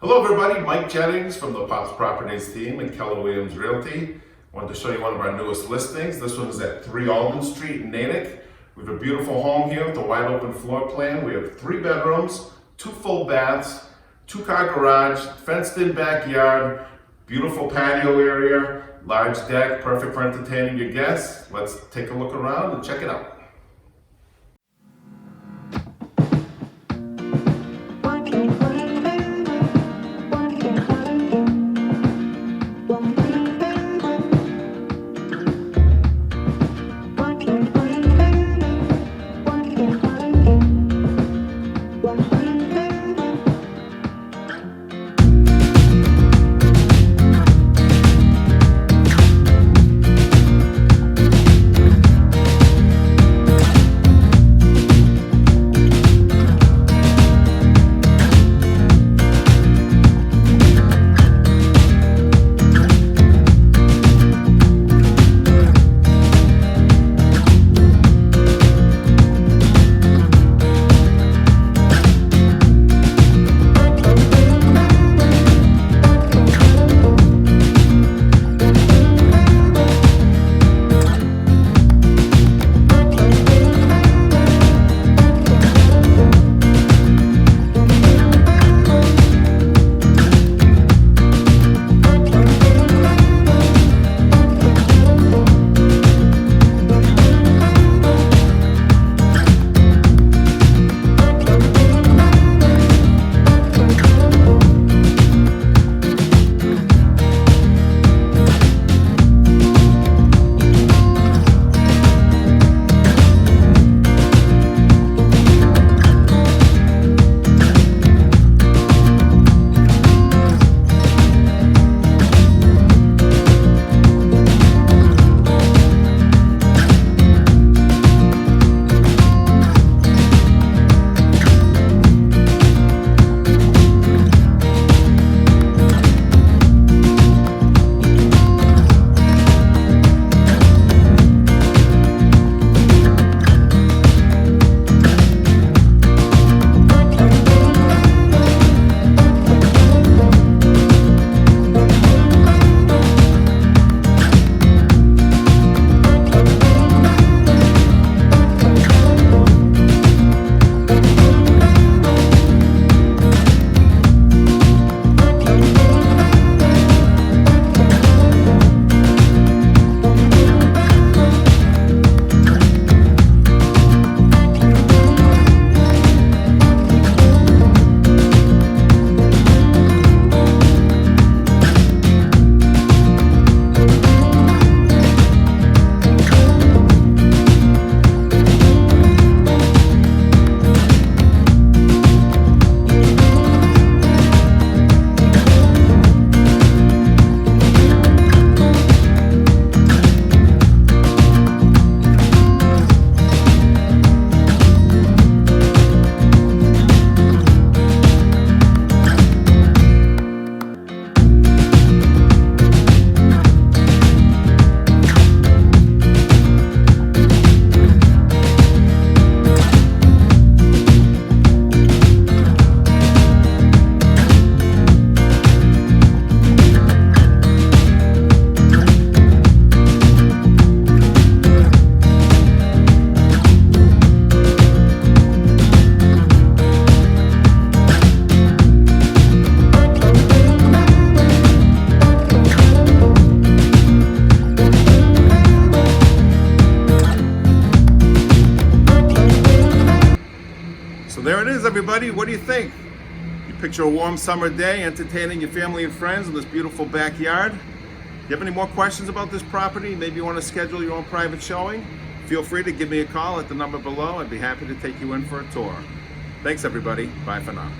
Hello everybody, Mike Jennings from the Pops Properties team and Keller Realty. I wanted to show you one of our newest listings. This one is at 3 Alden Street in Natick. We have a beautiful home here with a wide open floor plan. We have 3 bedrooms, 2 full baths, 2-car garage, fenced in backyard, beautiful patio area, large deck, perfect for entertaining your guests. Let's take a look around and check it out. So there it is, everybody. What do you think? You picture a warm summer day entertaining your family and friends in this beautiful backyard. If you have any more questions about this property, maybe you want to schedule your own private showing, feel free to give me a call at the number below. I'd be happy to take you in for a tour. Thanks, everybody. Bye for now.